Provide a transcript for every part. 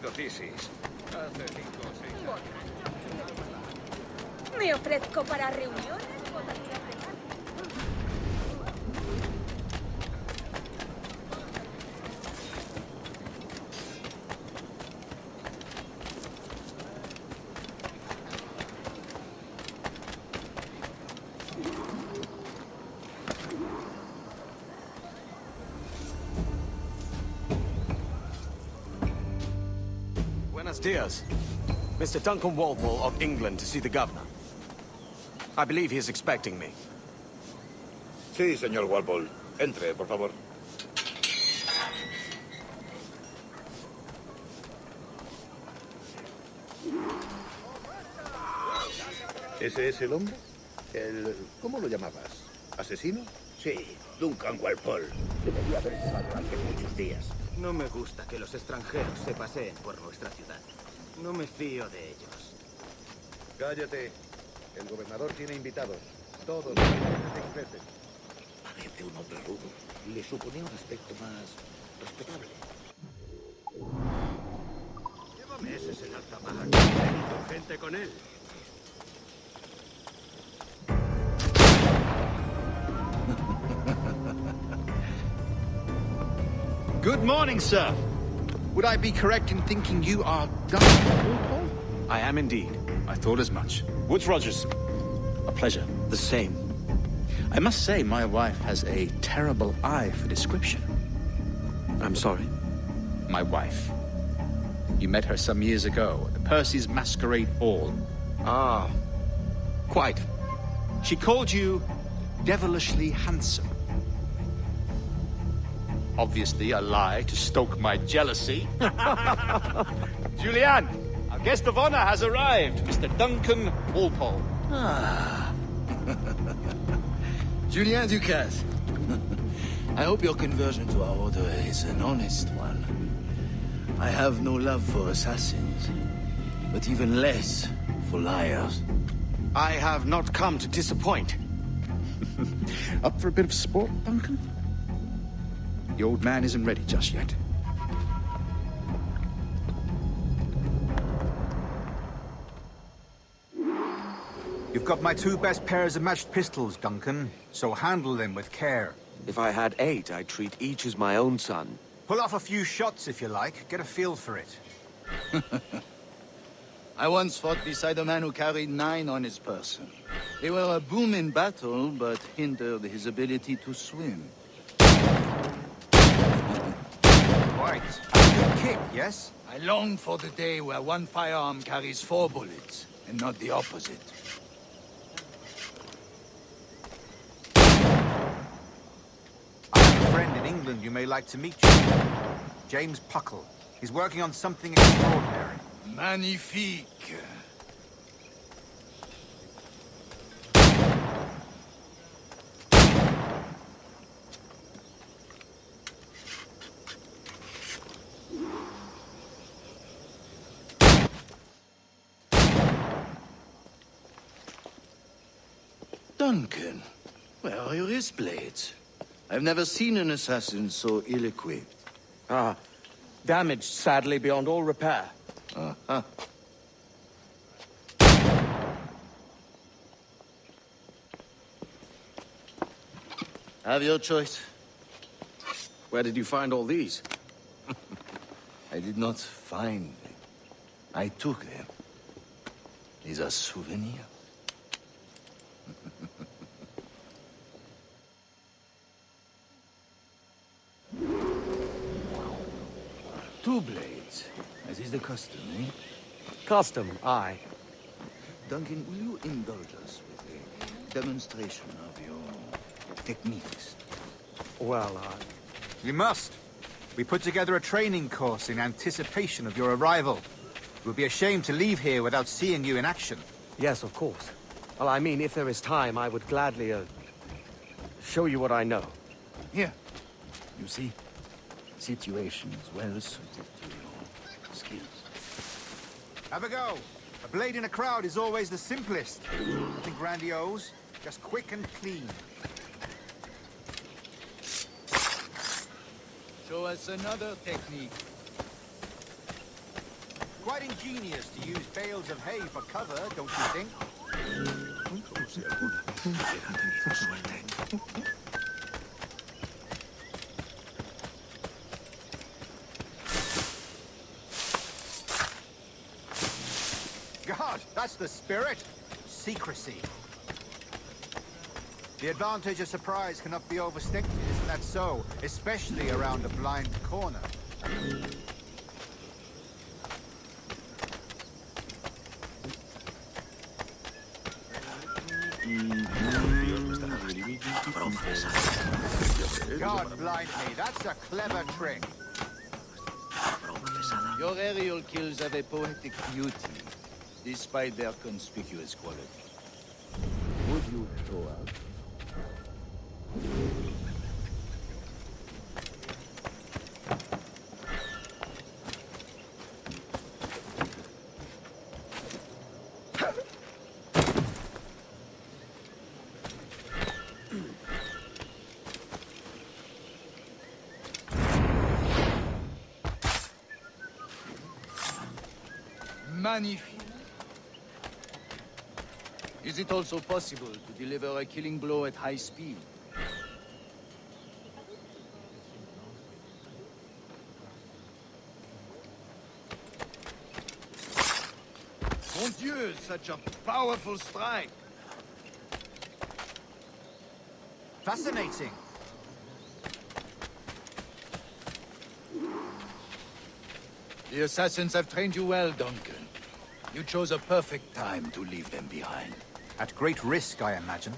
sido tesis. Hace 5 o 6 años. Me ofrezco para reuniones, votaciones de paz. Buenos dias. Mr. Duncan Walpol of England to see the governor. I believe he is expecting me. Sí, señor Walpol. Entre, por favor. ¿Ese es el hombre? ¿Cómo lo llamabas? ¿Asesino? Sí, Duncan Walpol. Debería haber estado hace muchos días. No me gusta que los extranjeros se paseen por nuestra ciudad. No me fío de ellos. Cállate. El gobernador tiene invitados. Todos los ingleses. Parece un hombre rudo. Le suponía un aspecto más respetable. Lleva meses en alta mar. He tenido gente con él. Good morning, sir. Would I be correct in thinking you are Walpol? I am indeed. I thought as much. Woods Rogers. A pleasure. The same. I must say, my wife has a terrible eye for description. I'm sorry. My wife. You met her some years ago at the Percy's Masquerade Ball. Ah, quite. She called you devilishly handsome. Obviously a lie to stoke my jealousy. Julianne, our guest of honor has arrived, Mr. Duncan Walpol. Ah. Julien Ducasse. I hope your conversion to our order is an honest one. I have no love for assassins, but even less for liars. I have not come to disappoint. Up for a bit of sport, Duncan? The old man isn't ready just yet. You've got my 2 best pairs of matched pistols, Duncan, so handle them with care. If I had 8, I'd treat each as my own son. Pull off a few shots if you like, get a feel for it. I once fought beside a man who carried 9 on his person. They were a boom in battle, but hindered his ability to swim. Right. Good kick, yes? I long for the day where one firearm carries 4 bullets, and not the opposite. I have a friend in England you may like to meet. James Puckle. He's working on something extraordinary. Magnifique. Duncan, where are your wrist blades? I've never seen an assassin so ill-equipped. Ah, damaged sadly beyond all repair. Uh-huh. Have your choice. Where did you find all these? I did not find them. I took them. These are souvenirs. Two blades, as is the custom, eh? Custom, aye. Duncan, will you indulge us with a demonstration of your techniques? Well, You must. We put together a training course in anticipation of your arrival. It would be a shame to leave here without seeing you in action. yes, of course. Well, I mean, if there is time, I would gladly, show you what I know. Here. You see? Situation is well suited to your skills. Have a go. A blade in a crowd is always the simplest. Nothing grandiose, just quick and clean. Show us another technique. quite ingenious to use bales of hay for cover, don't you think? God, that's the spirit. Secrecy. The advantage of surprise cannot be overstated, isn't that so? Especially around a blind corner. God blind me, that's a clever trick. Your aerial kills have a poetic beauty, despite their conspicuous quality. Would you show us? Magnifique. Is it also possible to deliver a killing blow at high speed? Mon Dieu, such a powerful strike! Fascinating. The assassins have trained you well, Duncan. You chose a perfect time to leave them behind. At great risk, I imagine.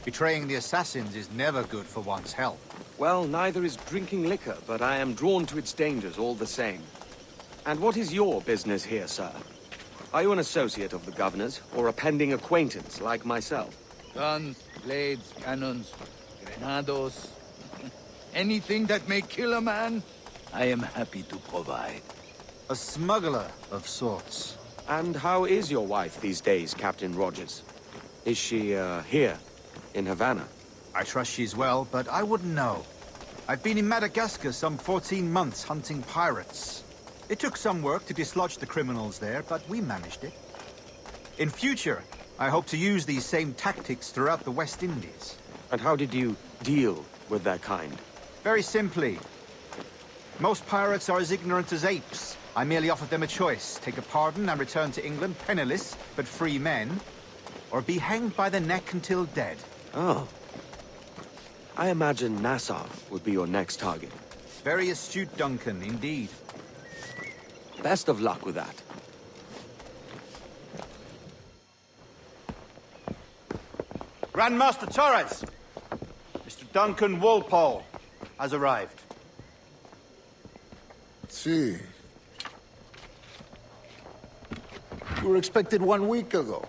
Betraying the assassins is never good for one's health. Well, neither is drinking liquor, but I am drawn to its dangers all the same. And what is your business here, sir? Are you an associate of the governor's, or a pending acquaintance like myself? Guns, blades, cannons, grenados. Anything that may kill a man, I am happy to provide. A smuggler of sorts. And how is your wife these days, Captain Rogers? Is she, here, in Havana? I trust she's well, but I wouldn't know. I've been in Madagascar some 14 months hunting pirates. It took some work to dislodge the criminals there, but we managed it. In future, I hope to use these same tactics throughout the West Indies. And how did you deal with their kind? Very simply. Most pirates are as ignorant as apes. I merely offered them a choice. Take a pardon and return to England penniless, but free men. Or be hanged by the neck until dead. Oh. I imagine Nassau would be your next target. Very astute, Duncan, indeed. Best of luck with that. Grandmaster Torres! Mr. Duncan Walpol has arrived. See. You were expected 1 week ago.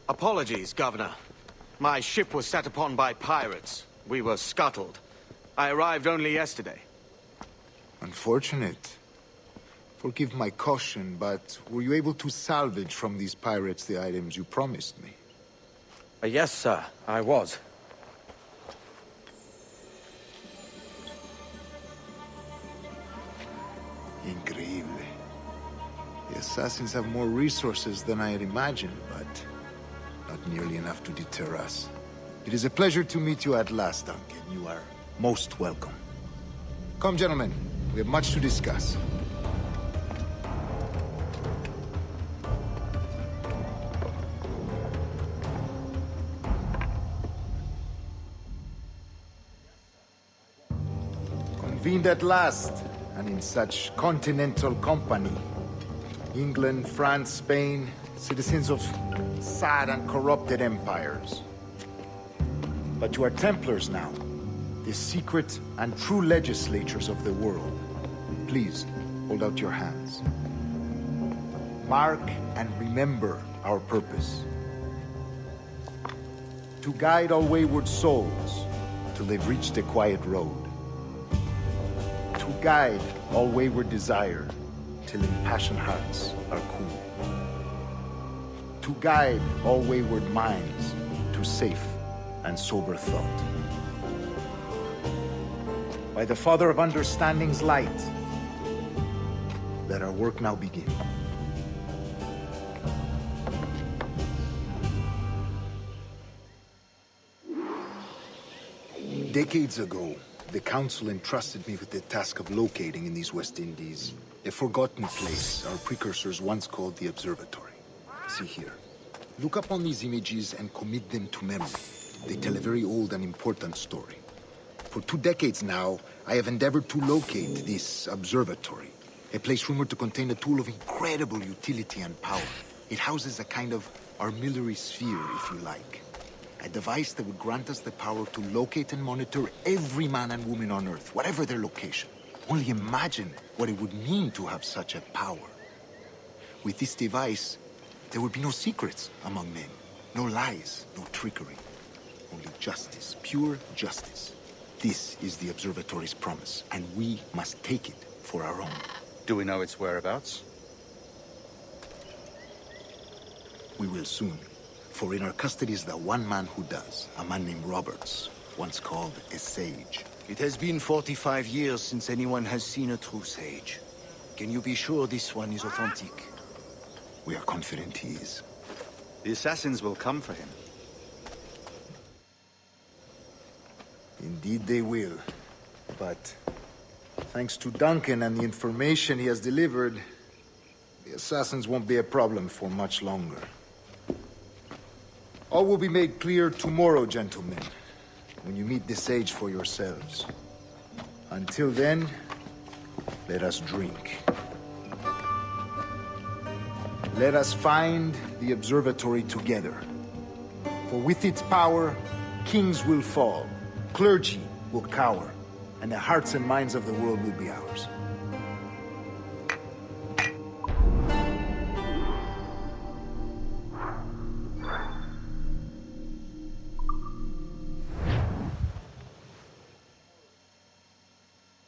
Apologies, Governor. My ship was set upon by pirates. We were scuttled. I arrived only yesterday. Unfortunate. Forgive my caution, but were you able to salvage from these pirates the items you promised me? Yes, sir, I was. Increíble. The assassins have more resources than I had imagined, but not nearly enough to deter us. It is a pleasure to meet you at last, Duncan. You are most welcome. Come, gentlemen. We have much to discuss. Convened at last, and in such continental company. England, France, Spain, citizens of sad and corrupted empires. But you are Templars now, the secret and true legislators of the world. Please, hold out your hands. Mark and remember our purpose. To guide all wayward souls till they've reached a quiet road. To guide all wayward desire till impassioned hearts are cool. To guide all wayward minds to safe and sober thought. By the Father of Understanding's light, let our work now begin. Decades ago, the Council entrusted me with the task of locating in these West Indies a forgotten place our precursors once called the Observatory. See here. Look up on these images and commit them to memory. They tell a very old and important story. For 2 decades now, I have endeavored to locate this observatory, a place rumored to contain a tool of incredible utility and power. It houses a kind of armillary sphere, if you like. A device that would grant us the power to locate and monitor every man and woman on Earth, whatever their location. Only imagine what it would mean to have such a power. With this device, there would be no secrets among men, no lies, no trickery. Only justice, pure justice. This is the observatory's promise, and we must take it for our own. Do we know its whereabouts? We will soon. For in our custody is the one man who does, a man named Roberts, once called a sage. It has been 45 years since anyone has seen a true sage. Can you be sure this one is authentic? We are confident he is. The assassins will come for him. Indeed they will. But thanks to Duncan and the information he has delivered, the assassins won't be a problem for much longer. All will be made clear tomorrow, gentlemen, when you meet the sage for yourselves. Until then, let us drink. Let us find the observatory together. For with its power, kings will fall, clergy will cower, and the hearts and minds of the world will be ours.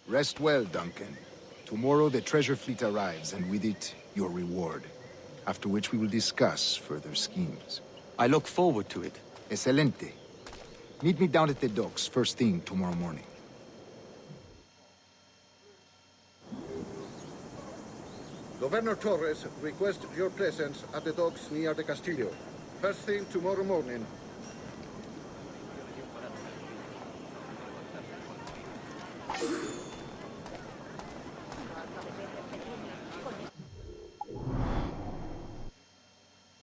Rest well, Duncan. Tomorrow the treasure fleet arrives, and with it, your reward. After which we will discuss further schemes. I look forward to it. Excelente. Meet me down at the docks first thing tomorrow morning. Governor Torres requests your presence at the docks near the Castillo. First thing tomorrow morning.